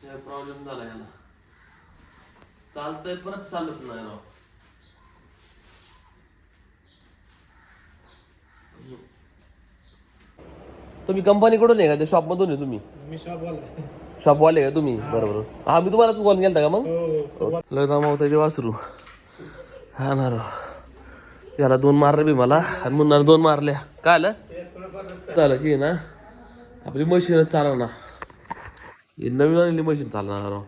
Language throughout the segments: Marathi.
प्रॉब्लेम झाला याला. चालतंय परत चालत नाही राव. तुम्ही कंपनीकडून आहे का? ते शॉप मधून आहे तुम्ही? मी शॉपवाला. शॉपवाले का तुम्ही? बरोबर. हा, मी तुम्हालाच कॉल केला का मग? हो. लय जमावताचे वासरू. हा ना राव. याला 2 मारले बी मला आणि मुन्नाला 2 मारल्या. काय आलं झालं की ना आपली मशीनच चालव ना. ही नवीन आणलेली मशीन चालणार राव.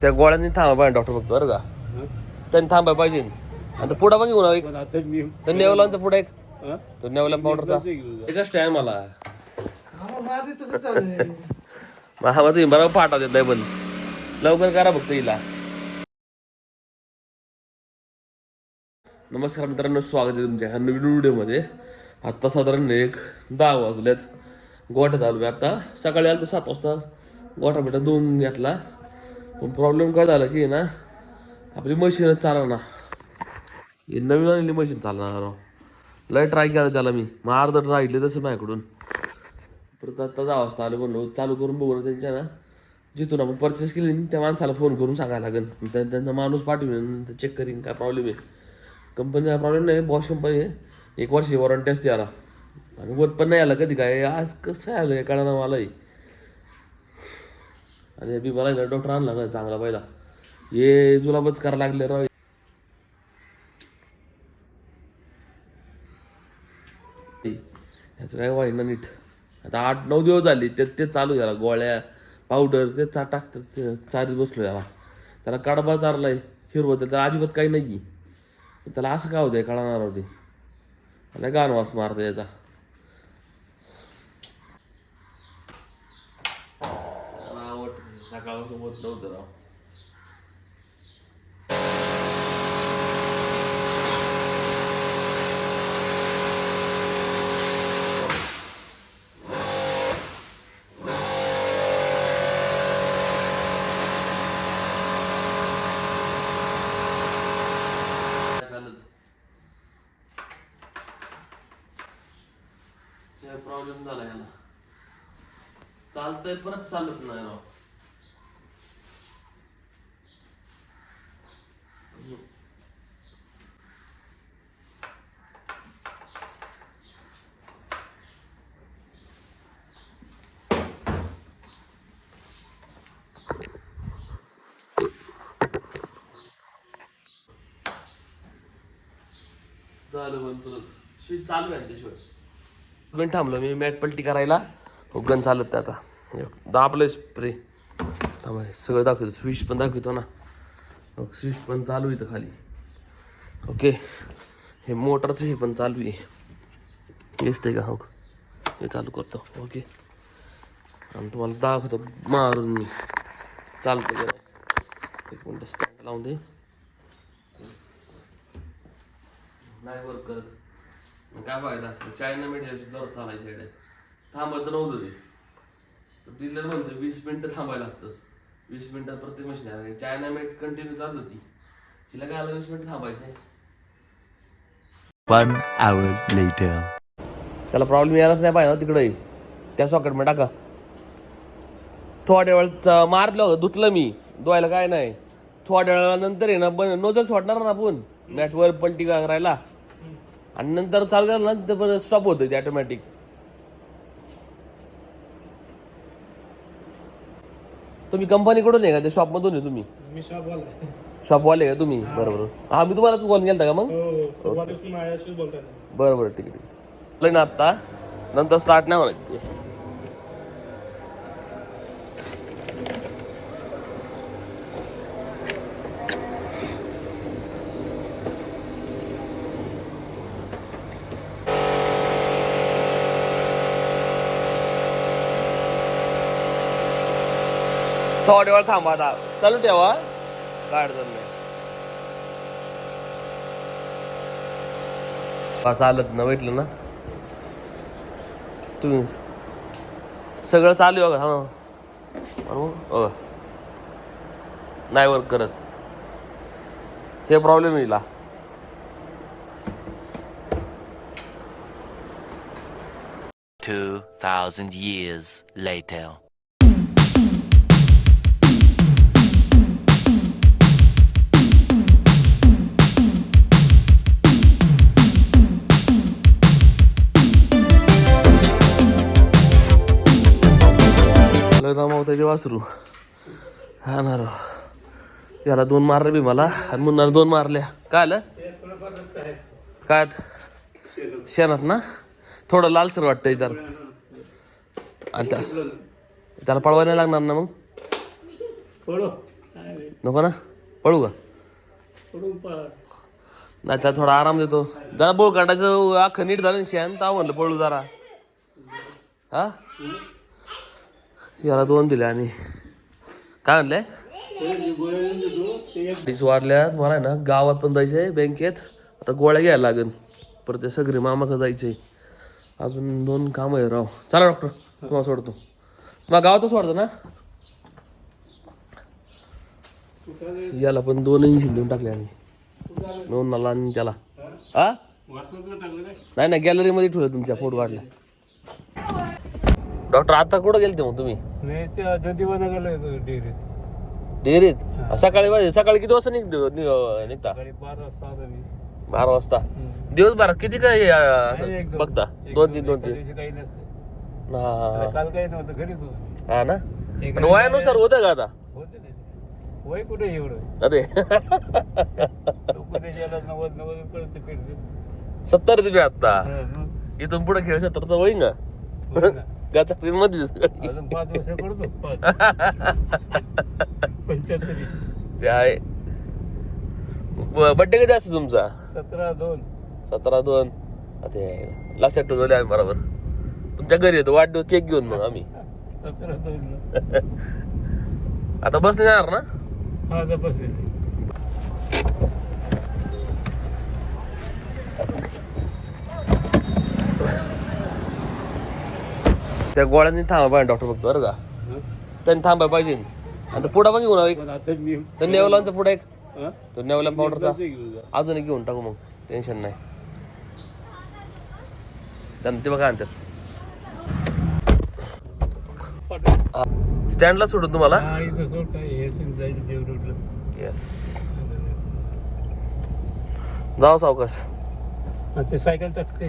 त्या गोळ्यांनी थांबा पाहिजे डॉक्टर बघतो बरं का. त्यांनी थांबाय पाहिजे. आता पुढा पण घेऊन एक तर नेवलांचा पुढा एक तो नेवला पावडरचा एकच टाइम मला माझा तुम्ही बरोबर पाठवा देत पण लवकर करा फक्त हिला. नमस्कार मित्रांनो, स्वागत आहे तुमच्या ह्या नवीन व्हिडिओमध्ये. आत्ता साधारण 10 वाजलेत. गोठ्यात आलो मी आता. सकाळी आलो 7 वाजता गोठा बेटा 2 घेतला. पण प्रॉब्लेम काय झाला की ना आपली मशीनच चालव ना. ही नवीन आणलेली मशीन चालणार राव. लय ट्राय केला त्याला मी. मग अर्ध राहिले तसं माझ्याकडून. परत आता 10 वाजता आलो म्हणलो चालू करून बघू ना. त्यांच्या ना जिथून आपण परचेस केली त्या माणसाला फोन करून सांगायला लागेल. त्यांचा माणूस पाठवेन चेक करीन काय प्रॉब्लेम आहे. कंपनीचा प्रॉब्लेम नाही, बॉश कंपनी आहे. 1 वर्षी वॉरंटी असते याला. आणि वर पण नाही आला कधी काय. आज कसं आलं काय कळणार मलाही. आणि बी मला डॉक्टर आणला ना चांगला पहिला. हे जुलाबच करायला लागले राव. ह्याचं काय वाईना नीट. आता 8-9 दिवस झाले ते चालू झाला. गोळ्या पावडर ते टाकतात ते चारीत बसलो याला. त्याला कडबा चारलाय हिरवत त्याला अजिबात काही नाही. त्याला असं काय होतंय कळणार होते. त्याला गाण वास मारतो याचा. सकाळपासून होत नव्हतं राव. प्रॉब्लेम झाला याला. चालतंय परत चालत नाही राव. झालं पण तुला शीट चालू आहे त्याशिवाय गण थांबलो मी मॅट पलटी करायला. गण चालत नाही आता. दाबलं स्प्रे थांबाय सगळं दाखवतो. स्विच पण दाखवतो ना. स्विच पण चालू आहे खाली. ओके, हे मोटरचं हे पण चालू आहे. दिसतंय का? हो, हे चालू करतो. ओके, आणि तुम्हाला दाखवतो मारून मी चालतं का नाही. 1 मिनिट स्टँड लावून दे. नाही वर्क करत काय फायदा. चायना मेडिकल जोरात चालायचं इकडे. थांबत नव्हतं ते. डीलर म्हणतो 20 मिनिटं थांबायला लागतं. 20 मिनिटात प्रत्येक मशीन आहे. चायना मेड कंटिन्यू चालत होती. तिला काय आलं 20 मिनिटं थांबायचं. 1 hour later. त्याला प्रॉब्लेम यायलाच नाही पाहिजे तिकडे. त्या सॉकेटमध्ये टाका. थोड्या वेळ मारलं होतं धुतलं मी. धुवायला काय नाही. थोड्या वेळानंतर आहे ना नोजल सोडणार ना आपण मॅटवर पलटी करायला. आणि नंतर चालू झालं ना तिथं परत स्टॉप होतं ते ऑटोमॅटिक. तुम्ही कंपनीकडून आहे का? ते शॉप मधून आहे तुम्ही? मी शॉपवाला. शॉपवाले का तुम्ही? बरोबर. हा, मी तुम्हालाच कॉल केला का मग? हो. सुरुवातीपासून माझ्याशीच बोलताय. बरोबर, ठीक आहे. ना आत्ता नंतर स्टार्ट नाही म्हणायची. थोड्या वेळ थांबा. आता चालू ठेवा, काय अडचण नाही. चालत ना भेटलं ना तुम्ही सगळं चालू आहे बघा. हा नाही वर्क करत. हे प्रॉब्लेम येईल. 2,000 years later. त्याचे वासरू हा ना राव. याला 2 मारले बी मला आणि मुन्नाला 2 मारल्या. काय आलं काय शेणात ना थोडं लालसर वाटतं इतर आणि त्याला पळवायला नाही लागणार ना मग नको ना पळू का नाही त्याला थोडा आराम देतो जरा बोळ काढायचं अख्खं नीट झालं शेण ता म्हणलं पळू जरा हा याला 2 दिले आणि काय म्हणले वाढल्यात मला ना गावात पण जायचंय बँकेत आता गोळ्या घ्यायला लागेल परत ते सगळे मामाकडे जायचंय अजून 2 काम आहे राव चला डॉक्टर तुम्हाला सोडतो मग गावातच सोडतो ना याला पण 2 इंजेक्शन देऊन टाकले आम्ही नोंदला आणि त्याला हा नाही गॅलरीमध्ये ठेवलं तुमच्या फोटो काढला डॉक्टर आता कुठं गेलते मग तुम्ही डेअरीत सकाळी किती वाजता निघता 12 वाजता दिवसभर किती काय बघता 2-3 हा ना पण वयानुसार होतं का आता वय कुठे एवढं अरे 70 तुम्ही आता इथून पुढे खेळ 70चा होईन का गाचा मध्ये अजून 5 वर्ष पडतो 75 ते आहे बड्डे कधी असतो तुमचा 17/2 ते लक्षात ठेवले आम्ही बरोबर तुमच्या घरी येतो वाढदिवस केक घेऊन मग आम्ही 17/2 आता बस नाही जाणार ना हा आता बसले त्या गोळ्यांनी थांबा पाहिजे डॉक्टर बघतो बरं का त्यांनी थांबाय पाहिजे आता पुढा पण घेऊन एक तर नेवलांचा पुढा एक तो नेवला पावडरचा अजून एक घेऊन टाकू मग टेन्शन नाही त्यांना ते बघा आणतात स्टँडला सोडून तुम्हाला येस जाऊ सावकाश ते सायकल टाकते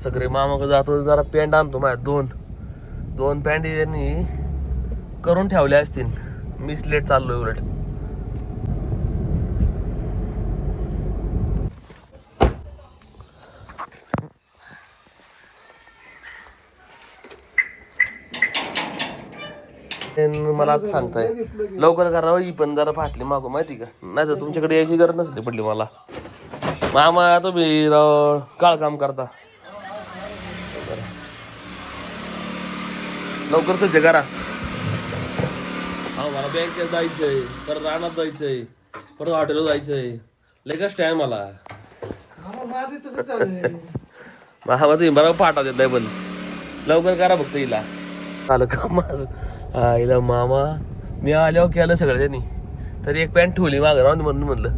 सगळे मामाकडे जातो जरा पॅन्ट आणतो माझ्या 2 पॅन्ट त्यांनी करून ठेवल्या असतील मी लेट चाललोय उलट मला आता सांगताय लवकर करा ही पण जरा फाटली मागू माहिती का नाही तर तुमच्याकडे यायची गरज नसली पडली मला मामा तुम्ही काळ काम करता लवकर सज्ज करा हा मला बँकेत जायचंय परत रानात जायचंय परत हॉटेलवर जायचंय लय कष्ट आहे मला तुम्ही बरं पाठवा देत नाही पण लवकर करा फक्त हिला आलं का माझं हा हिला मामा मी आल्यावर केलं सगळं त्यांनी तरी एक पॅन्ट ठेवली मागं राहून म्हणून म्हणलं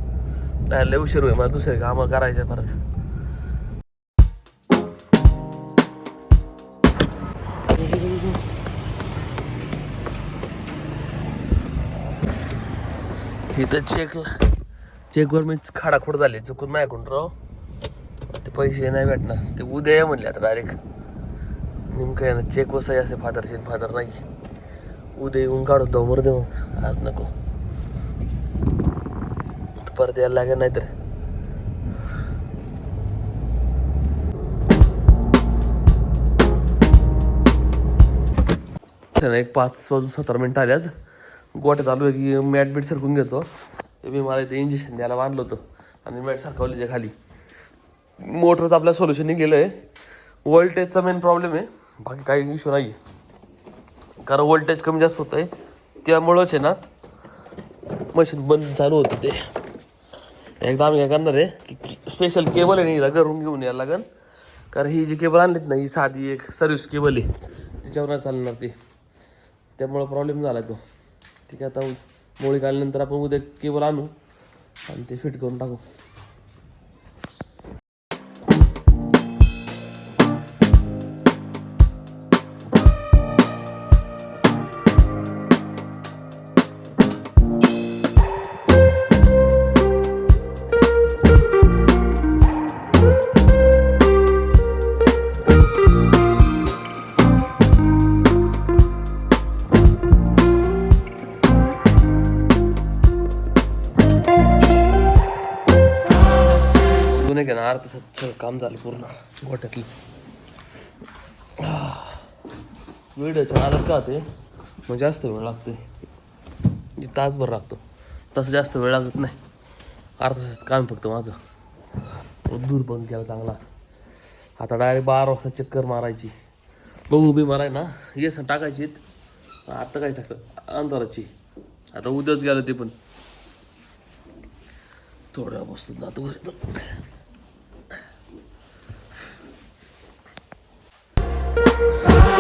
नाही लय उशीर होईल मला दुसरे कामं करायचं परत इथं चेकवर मी खाडाखोड झाले चुकून माझ्याकडून राव ते पैसे नाही भेटणार ते उद्या म्हणले आता डायरेक्ट नेमकं आहे ना चेक वसाई असे फादर नाही उद्या येऊन काढून जाऊ बरं देऊ आज नको परत यायला लागेल नाही तर एक 5:17 आल्यात गोट्यात आलो की मॅट बीट सरकून घेतो ते मी मला इथे इंजेक्शन द्यायला बांधलं होतं आणि मॅट सरकवलीच्या खाली मोटरचं आपल्या सोल्युशन निघलेलं आहे वोल्टेजचा मेन प्रॉब्लेम आहे बाकी काही इश्यू नाही आहे कारण वोल्टेज कमी जास्त होतं आहे त्यामुळंच आहे ना मशीन बंद चालू होतं ते एकदा आम्ही काय करणार आहे की स्पेशल केबल आहे हिला घरून घेऊन यायला लागेल कारण ही जी केबल आणलीत ना ही साधी एक सर्व्हिस केबल आहे त्याच्यावर नाही चालणार ती त्यामुळं प्रॉब्लेम झाला तो ठीक आहे आता मोळी काढल्यानंतर आपण उद्या केबल आणू आणि ते फिट करून टाकू अर्ध्या तासात सगळं काम झालं पूर्ण गोठ्यातलं. व्हिडिओच्या नादात का ते मग जास्त वेळ लागतो, तासभर लागतो. तसं जास्त वेळ लागत नाही, अर्धा तासाचं काम फक्त माझं. दूर पण केला चांगला. आता डायरेक्ट 12 वाजता चक्कर मारायची. बघू उभी माराय ना, येस टाकायची. आता काय टाकलं अंधाराची. आता उद्याच गेलं ते पण. थोड्या बसत जातो घरी. So